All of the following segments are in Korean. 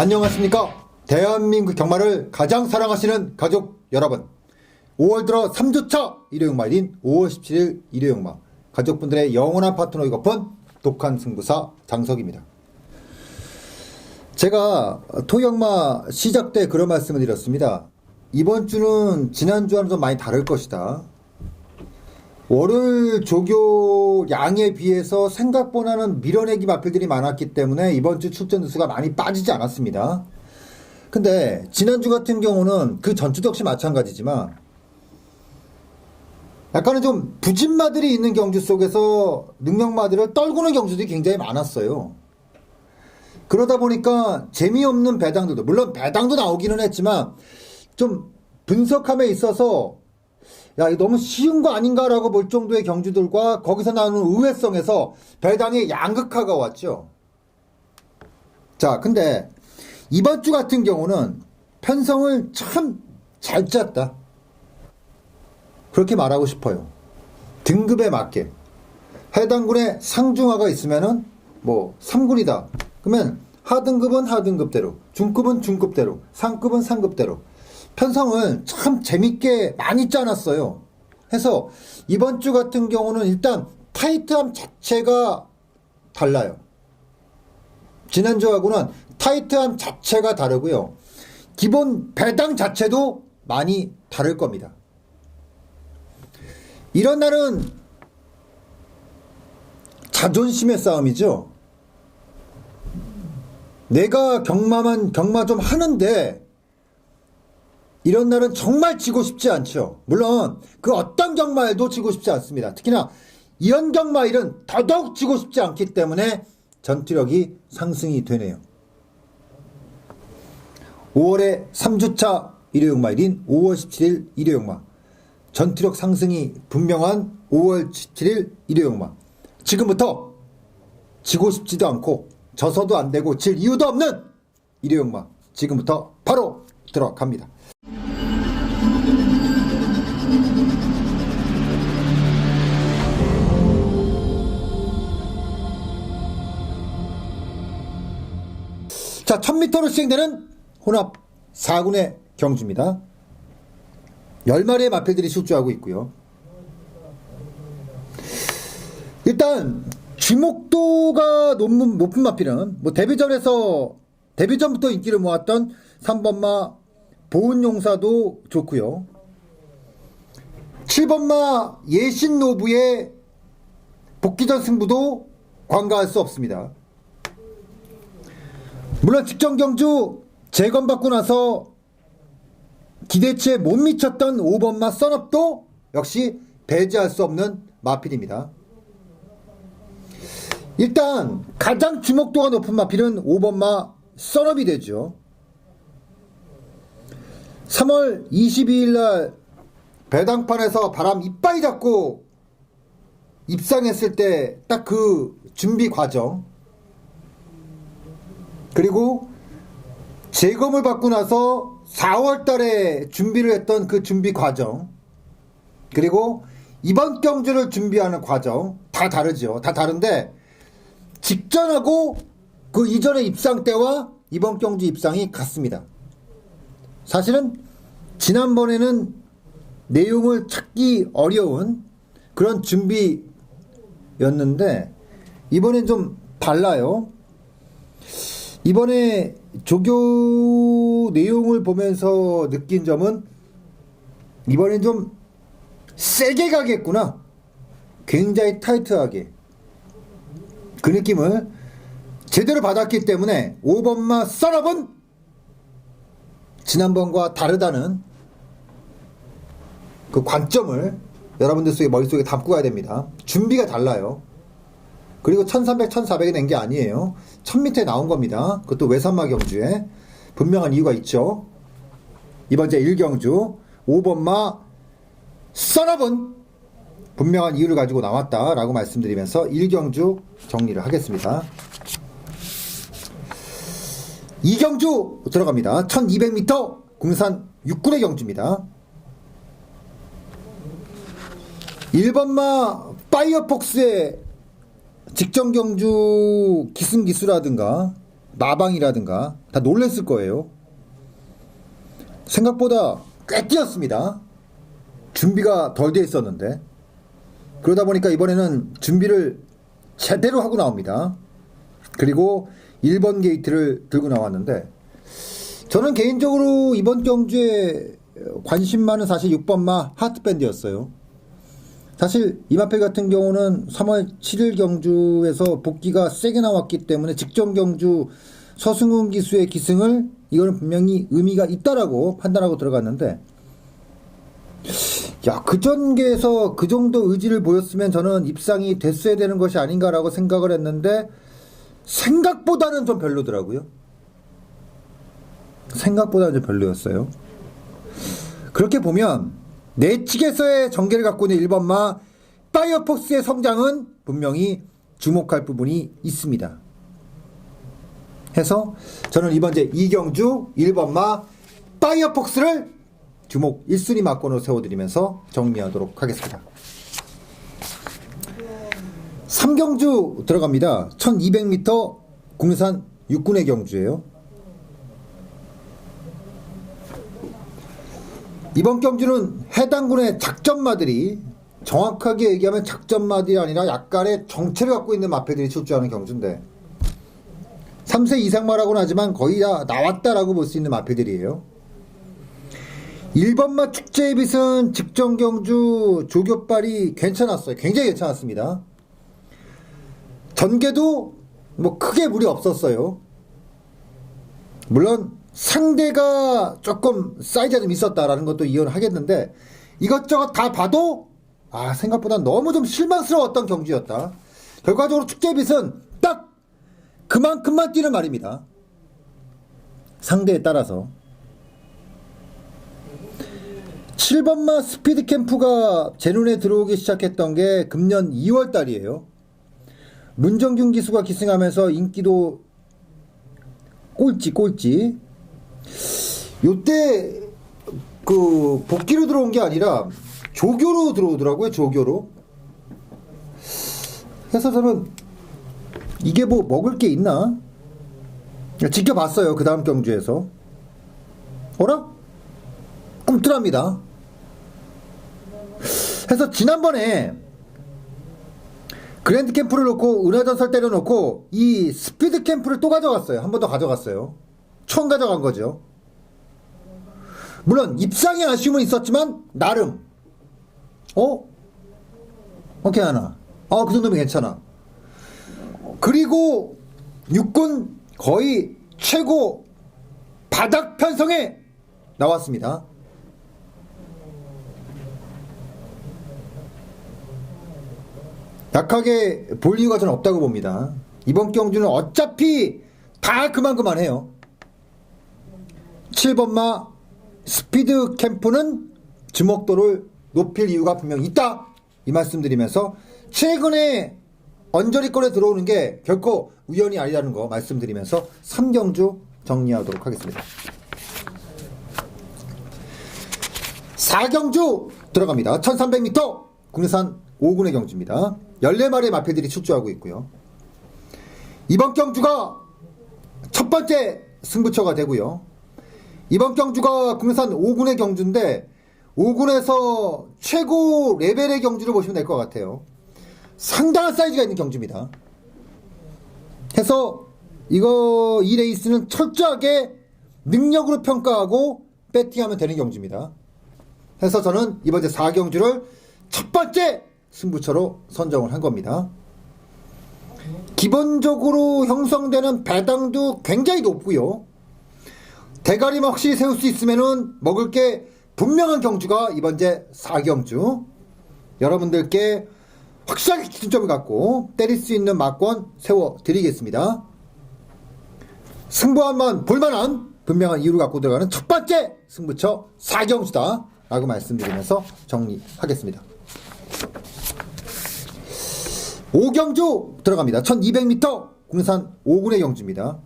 안녕하십니까. 대한민국 경마를 가장 사랑하시는 가족 여러분, 5월 들어 3주차 일요일마일인 5월 17일 일요일마 가족분들의 영원한 파트너이고 높은 독한 승부사 장석입니다. 제가 토경마 시작 때 그런 말씀을 드렸습니다. 이번 주는 지난주와는 좀 많이 다를 것이다. 월요일 조교 양에 비해서 생각보다는 밀어내기 마필들이 많았기 때문에 이번 주 출전 수가 많이 빠지지 않았습니다. 근데 지난주 같은 경우는 그 전주도 역시 마찬가지지만 약간은 좀 부진마들이 있는 경주 속에서 능력마들을 떨구는 경주들이 굉장히 많았어요. 그러다 보니까 재미없는 배당들도, 물론 배당도 나오기는 했지만 좀 분석함에 있어서 야, 이거 너무 쉬운 거 아닌가라고 볼 정도의 경주들과 거기서 나오는 의외성에서 배당의 양극화가 왔죠. 자, 근데 이번 주 같은 경우는 편성을 참 잘 짰다. 그렇게 말하고 싶어요. 등급에 맞게. 해당 군에 상중하가 있으면은 뭐 3군이다. 그러면 하등급은 하등급대로, 중급은 중급대로, 상급은 상급대로. 편성을 참 재밌게 많이 짜놨어요. 해서 이번 주 같은 경우는 일단 타이트함 자체가 달라요. 지난주하고는 타이트함 자체가 다르고요. 기본 배당 자체도 많이 다를 겁니다. 이런 날은 자존심의 싸움이죠. 내가 경마 좀 하는데 이런 날은 정말 지고 싶지 않죠. 물론 그 어떤 경마일도 지고 싶지 않습니다. 특히나 이런 경마일은 더더욱 지고 싶지 않기 때문에 전투력이 상승이 되네요. 5월의 3주차 일요일마일인 5월 17일 일요일마 전투력 상승이 분명한 5월 17일 일요일마 지금부터 지고 싶지도 않고 져서도 안 되고 질 이유도 없는 일요일마 지금부터 바로 들어갑니다. 자, 1000m로 시행되는 혼합 4군의 경주입니다. 10마리의 마필들이 출주하고 있고요. 일단 주목도가 높은 마필은 뭐 데뷔전부터 인기를 모았던 3번마 보은용사도 좋고요. 7번마 예신노부의 복귀전 승부도 관가할 수 없습니다. 물론 직전 경주 재검받고 나서 기대치에 못 미쳤던 5번마 썬업도 역시 배제할 수 없는 마필입니다. 일단 가장 주목도가 높은 마필은 5번마 썬업이 되죠. 3월 22일 날 배당판에서 바람 이빠이 잡고 입상했을 때 딱 그 준비 과정, 그리고 재검을 받고 나서 4월 달에 준비를 했던 그 준비 과정, 그리고 이번 경주를 준비하는 과정 다 다르죠. 다 다른데 직전하고 그 이전의 입상 때와 이번 경주 입상이 같습니다. 사실은 지난번에는 내용을 찾기 어려운 그런 준비였는데 이번엔 좀 달라요. 이번에 조교 내용을 보면서 느낀 점은 이번엔 좀 세게 가겠구나. 굉장히 타이트하게. 그 느낌을 제대로 받았기 때문에 5번마 썬업은 지난번과 다르다는 그 관점을 여러분들 속에 머릿속에 담고 가야 됩니다. 준비가 달라요. 그리고 1300, 1400에 낸 게 아니에요. 1000m에 나온 겁니다. 그것도 외산마 경주에 분명한 이유가 있죠. 이번 제 1경주 5번마 썬업은 분명한 이유를 가지고 나왔다라고 말씀드리면서 1경주 정리를 하겠습니다. 2경주 들어갑니다. 1200m 궁산 6군의 경주입니다. 1번마 파이어폭스의 직전 경주 기승기수라든가 마방이라든가 다 놀랬을 거예요. 생각보다 꽤 뛰었습니다. 준비가 덜 돼 있었는데. 그러다 보니까 이번에는 준비를 제대로 하고 나옵니다. 그리고 1번 게이트를 들고 나왔는데, 저는 개인적으로 이번 경주에 관심 많은 사실 6번마 하트밴드였어요. 사실 이마필 같은 경우는 3월 7일 경주에서 복귀가 세게 나왔기 때문에 직전 경주 서승훈 기수의 기승을 이거는 분명히 의미가 있다라고 판단하고 들어갔는데, 야, 그 전개에서 그 정도 의지를 보였으면 저는 입상이 됐어야 되는 것이 아닌가라고 생각을 했는데, 생각보다는 좀 별로더라고요. 생각보다는 좀 별로였어요. 그렇게 보면 내측에서의 전개를 갖고 있는 1번마 파이어폭스의 성장은 분명히 주목할 부분이 있습니다. 해서 저는 이번 제 2경주 1번마 파이어폭스를 주목 1순위 막권으로 세워드리면서 정리하도록 하겠습니다. 3경주 들어갑니다. 1200m 국내산 6군의 경주예요. 이번 경주는 해당 군의 작전마들이, 정확하게 얘기하면 작전마들이 아니라 약간의 정체를 갖고 있는 마패들이 출주하는 경주인데, 3세 이상마라고는 하지만 거의 다 나왔다라고 볼 수 있는 마패들이에요. 1번마 축제의 빛은 직전 경주 조교발이 괜찮았어요. 굉장히 괜찮았습니다. 전개도 뭐 크게 무리 없었어요. 물론 상대가 조금 사이즈가 좀 있었다라는 것도 이해를 하겠는데, 이것저것 다 봐도 생각보다 너무 좀 실망스러웠던 경주였다. 결과적으로 축제빛은 딱 그만큼만 뛰는 말입니다. 상대에 따라서. 7번마 스피드 캠프가 제 눈에 들어오기 시작했던 게 금년 2월 달이에요. 문정균 기수가 기승하면서 인기도 꼴찌. 요때 그 복귀로 들어온 게 아니라 조교로 들어오더라고요. 조교로. 그래서 저는 이게 뭐 먹을 게 있나 지켜봤어요. 그 다음 경주에서. 어라? 꿈틀합니다. 그래서 지난번에 그랜드 캠프를 놓고 은하전설 때려놓고 이 스피드 캠프를 또 가져갔어요. 한 번 더 가져갔어요. 처음 가져간 거죠. 물론 입상의 아쉬움은 있었지만 나름 오케이 하나. 그 정도면 괜찮아. 그리고 육군 거의 최고 바닥 편성에 나왔습니다. 약하게 볼 이유가 저는 없다고 봅니다. 이번 경주는 어차피 다 그만해요. 7번마 스피드 캠프는 주목도를 높일 이유가 분명히 있다, 이 말씀드리면서 최근에 언저리권에 들어오는 게 결코 우연이 아니라는 거 말씀드리면서 3경주 정리하도록 하겠습니다. 4경주 들어갑니다. 1300m 국내산 5군의 경주입니다. 14마리의 마패들이 출주하고 있고요. 이번 경주가 첫 번째 승부처가 되고요. 이번 경주가 국내산 5군의 경주인데 5군에서 최고 레벨의 경주를 보시면 될 것 같아요. 상당한 사이즈가 있는 경주입니다. 해서 이 레이스는 철저하게 능력으로 평가하고 배팅하면 되는 경주입니다. 해서 저는 이번 주 4경주를 첫 번째 승부처로 선정을 한 겁니다. 기본적으로 형성되는 배당도 굉장히 높고요. 대가리만 확실히 세울 수 있으면은 먹을 게 분명한 경주가 이번 제 4경주. 여러분들께 확실하게 기준점을 갖고 때릴 수 있는 막권 세워드리겠습니다. 승부 한번 볼만한 분명한 이유를 갖고 들어가는 첫 번째 승부처 4경주다 라고 말씀드리면서 정리하겠습니다. 5경주 들어갑니다. 1200m 국내산 5군의 경주입니다.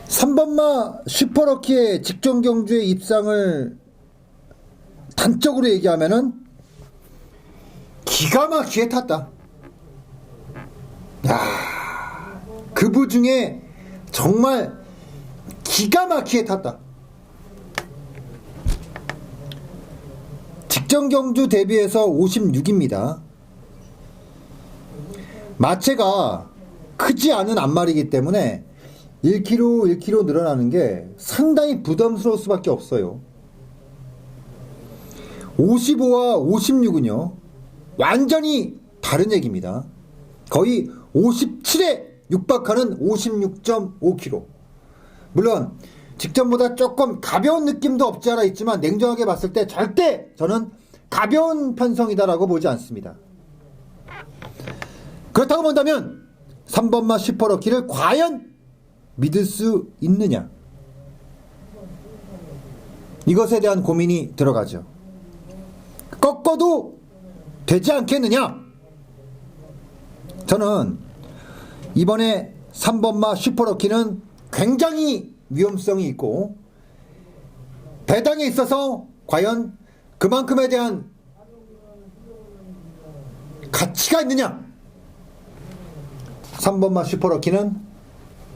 3번마 슈퍼러키의 직전 경주의 입상을 단적으로 얘기하면은 기가 막히게 탔다. 야, 부 중에 정말 기가 막히게 탔다. 직전 경주 대비해서 56입니다. 마체가 크지 않은 앞말이기 때문에 1kg, 1kg 늘어나는 게 상당히 부담스러울 수밖에 없어요. 55와 56은요, 완전히 다른 얘기입니다. 거의 57에 육박하는 56.5kg. 물론 직전보다 조금 가벼운 느낌도 없지 않아 있지만 냉정하게 봤을 때 절대 저는 가벼운 편성이다라고 보지 않습니다. 그렇다고 본다면 3번마 슈퍼럭키를 과연 믿을 수 있느냐, 이것에 대한 고민이 들어가죠. 꺾어도 되지 않겠느냐? 저는 이번에 3번마 슈퍼럭키는 굉장히 위험성이 있고 배당에 있어서 과연 그만큼에 대한 가치가 있느냐, 3번마 슈퍼럭키는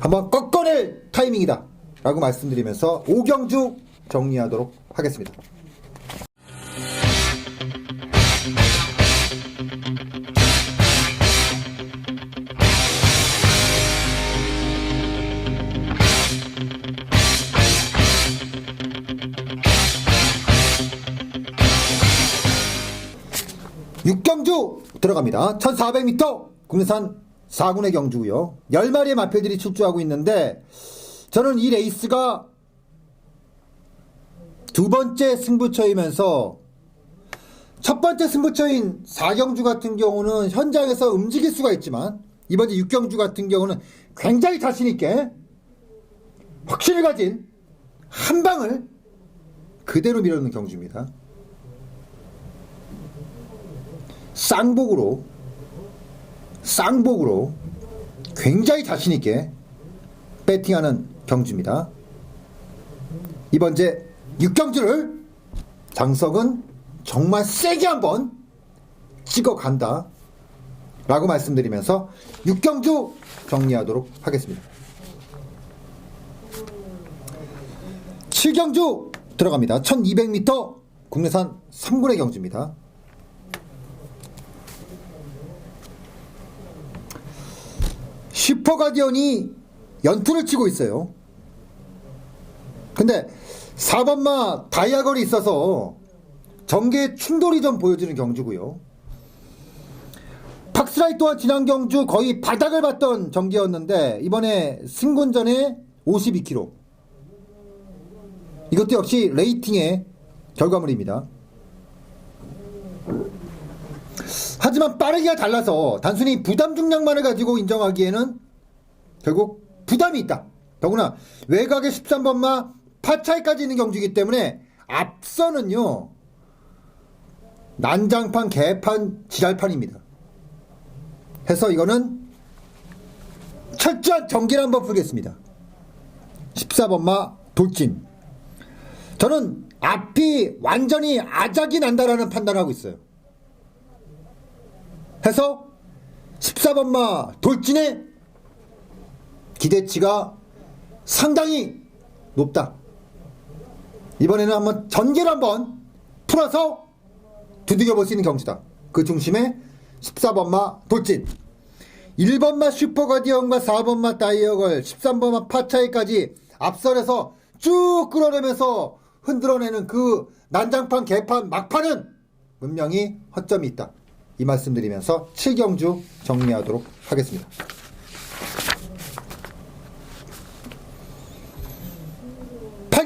한번 꺾어낼 타이밍이다 라고 말씀드리면서 5경주 정리하도록 하겠습니다. 육경주 들어갑니다. 1400m 국내산 4군의 경주고요. 10마리의 마필들이 출주하고 있는데 저는 이 레이스가 두 번째 승부처이면서 첫 번째 승부처인 4경주 같은 경우는 현장에서 움직일 수가 있지만 이번에 6경주 같은 경우는 굉장히 자신있게 확신을 가진 한 방을 그대로 밀어넣는 경주입니다. 쌍복으로 굉장히 자신있게 배팅하는 경주입니다. 이번 제 6경주를 장석은 정말 세게 한번 찍어간다 라고 말씀드리면서 6경주 정리하도록 하겠습니다. 7경주 들어갑니다. 1200m 국내산 3군의 경주입니다. 슈퍼가디언이 연투를 치고 있어요. 근데 4번마 다이아걸이 있어서 전개 충돌이 좀 보여지는 경주고요. 팍스라이 또한 지난 경주 거의 바닥을 봤던 전개였는데 이번에 승군전에 52kg. 이것도 역시 레이팅의 결과물입니다. 하지만 빠르기가 달라서 단순히 부담 중량만을 가지고 인정하기에는 결국 부담이 있다. 더구나 외곽의 13번마 파차이까지 있는 경주이기 때문에 앞서는요 난장판, 개판, 지랄판입니다. 해서 이거는 철저한 전기를 한번 풀겠습니다. 14번마 돌진. 저는 앞이 완전히 아작이 난다라는 판단을 하고 있어요. 해서 14번마 돌진의 기대치가 상당히 높다. 이번에는 한번 전개를 한번 풀어서 두들겨 볼 수 있는 경주다. 그 중심에 14번마 돌진, 1번마 슈퍼가디언과 4번마 다이어걸, 13번마 파차이까지 앞선에서 쭉 끌어내면서 흔들어내는 그 난장판, 개판, 막판은 분명히 허점이 있다. 이 말씀드리면서 7경주 정리하도록 하겠습니다.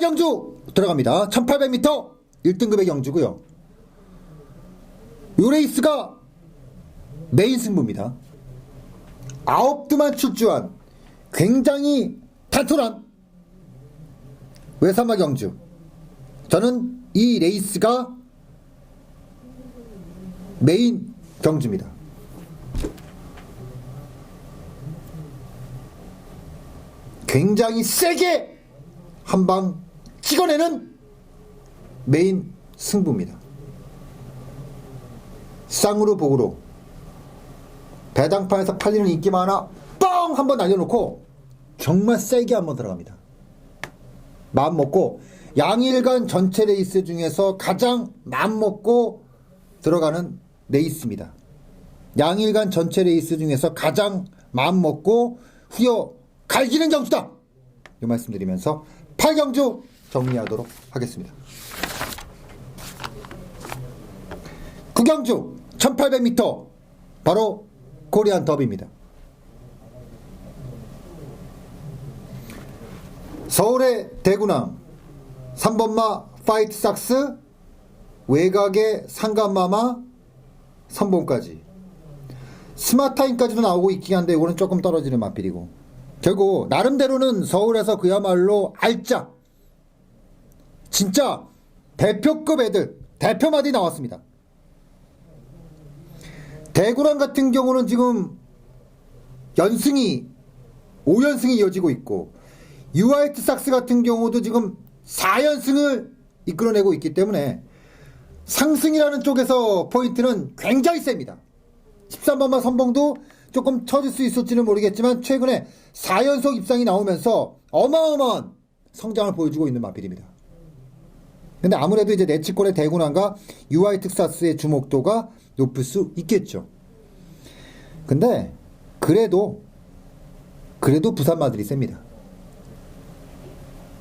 경주 들어갑니다. 1800m 1등급의 경주고요. 이 레이스가 메인 승부입니다. 9두만 출주한 굉장히 탄탄한 외삼마 경주. 저는 이 레이스가 메인 경주입니다. 굉장히 세게 한방 찍어내는 메인 승부입니다. 쌍으로 복으로 배당판에서 팔리는 인기 많아 뻥 뻥 한번 날려놓고 정말 세게 한번 들어갑니다. 마음 먹고 양일간 전체 레이스 중에서 가장 마음 먹고 들어가는 레이스입니다. 양일간 전체 레이스 중에서 가장 마음 먹고 후여 갈기는 경주다. 이 말씀드리면서 8경주 정리하도록 하겠습니다. 9경주 1800m 바로 코리안 더비입니다. 서울의 대구남 3번마 파이트 삭스, 외곽의 상간마마 선봉까지 스마타임까지도 나오고 있긴 한데 이거는 조금 떨어지는 맛비리고, 결국 나름대로는 서울에서 그야말로 알짜 진짜 대표급 애들, 대표마들이 나왔습니다. 대구남 같은 경우는 지금 연승이 5연승이 이어지고 있고, 유아이트 삭스 같은 경우도 지금 4연승을 이끌어내고 있기 때문에 상승이라는 쪽에서 포인트는 굉장히 셉니다. 13번마 선봉도 조금 처질 수 있을지는 모르겠지만 최근에 4연속 입상이 나오면서 어마어마한 성장을 보여주고 있는 마필입니다. 근데 아무래도 이제 내치권의 대구남과 유아이트 삭스의 주목도가 높을 수 있겠죠. 근데 그래도 부산마들이 셉니다.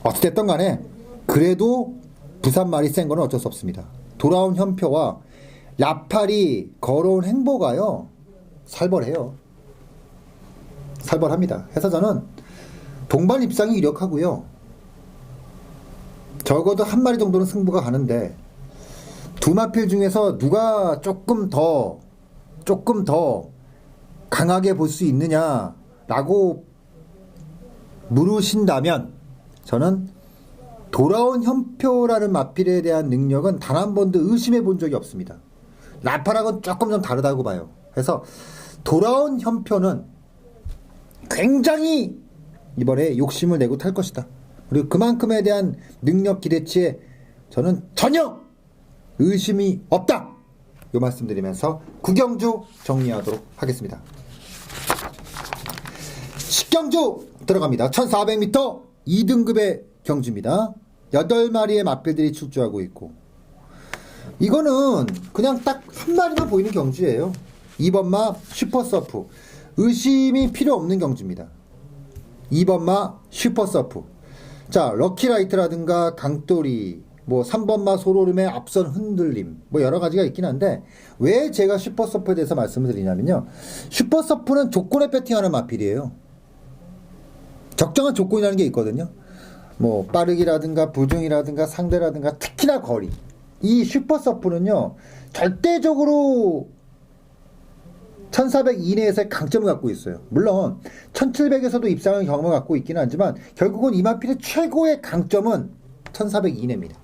어찌됐든 간에 그래도 부산말이 센 건 어쩔 수 없습니다. 돌아온 현표와 라팔이 걸어온 행보가요 살벌해요. 살벌합니다. 해서 저는 동반 입상이 유력하고요. 적어도 한 마리 정도는 승부가 가는데 두 마필 중에서 누가 조금 더 강하게 볼 수 있느냐라고 물으신다면 저는 돌아온 현표라는 마필에 대한 능력은 단 한 번도 의심해 본 적이 없습니다. 라파랑은 조금 좀 다르다고 봐요. 그래서 돌아온 현표는 굉장히 이번에 욕심을 내고 탈 것이다. 그리고 그만큼에 대한 능력 기대치에 저는 전혀 의심이 없다. 이 말씀드리면서 9경주 정리하도록 하겠습니다. 10경주 들어갑니다. 1400m 2등급의 경주입니다. 8마리의 마필들이 출주하고 있고, 이거는 그냥 딱 한 마리만 보이는 경주예요. 2번마 슈퍼서프, 의심이 필요 없는 경주입니다. 2번마 슈퍼서프. 자, 럭키라이트라든가 강돌이, 뭐 3번마 소로름의 앞선 흔들림, 뭐 여러 가지가 있긴 한데 왜 제가 슈퍼서프에 대해서 말씀을 드리냐면요, 슈퍼서프는 조건에 배팅하는 마필이에요. 적정한 조건이라는 게 있거든요. 뭐 빠르기라든가 부중이라든가 상대라든가 특히나 거리. 이 슈퍼서프는요 절대적으로 1400 이내에서의 강점을 갖고 있어요. 물론 1700에서도 입상의 경험을 갖고 있기는 하지만 결국은 이 마필의 최고의 강점은 1400 이내입니다.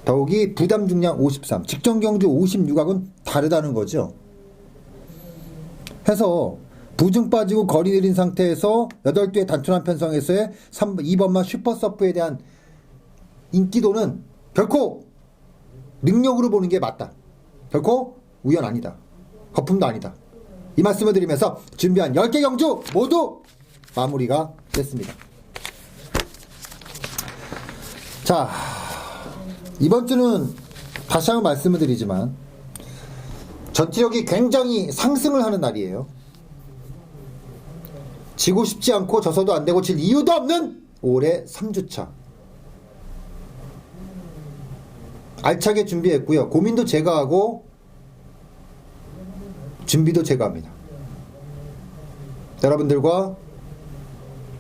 더욱이 부담 중량 53, 직전 경주 56하고는 다르다는 거죠. 해서 부중 빠지고 거리 느린 상태에서 8두의 단순한 편성에서의 2번마 슈퍼서프에 대한 인기도는 결코 능력으로 보는 게 맞다. 결코 우연 아니다. 거품도 아니다. 이 말씀을 드리면서 준비한 10개 경주 모두 마무리가 됐습니다. 자, 이번 주는 다시 한번 말씀을 드리지만 전투력이 굉장히 상승을 하는 날이에요. 지고 싶지 않고 져서도 안 되고 질 이유도 없는 올해 3주차. 알차게 준비했고요. 고민도 제가 하고 준비도 제가 합니다. 여러분들과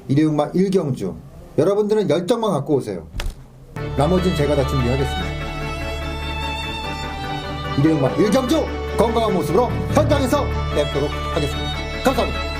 일요일마 1경주, 여러분들은 열정만 갖고 오세요. 나머지는 제가 다 준비하겠습니다. 일요일마 1경주 건강한 모습으로 현장에서 뵙도록 하겠습니다. 감사합니다.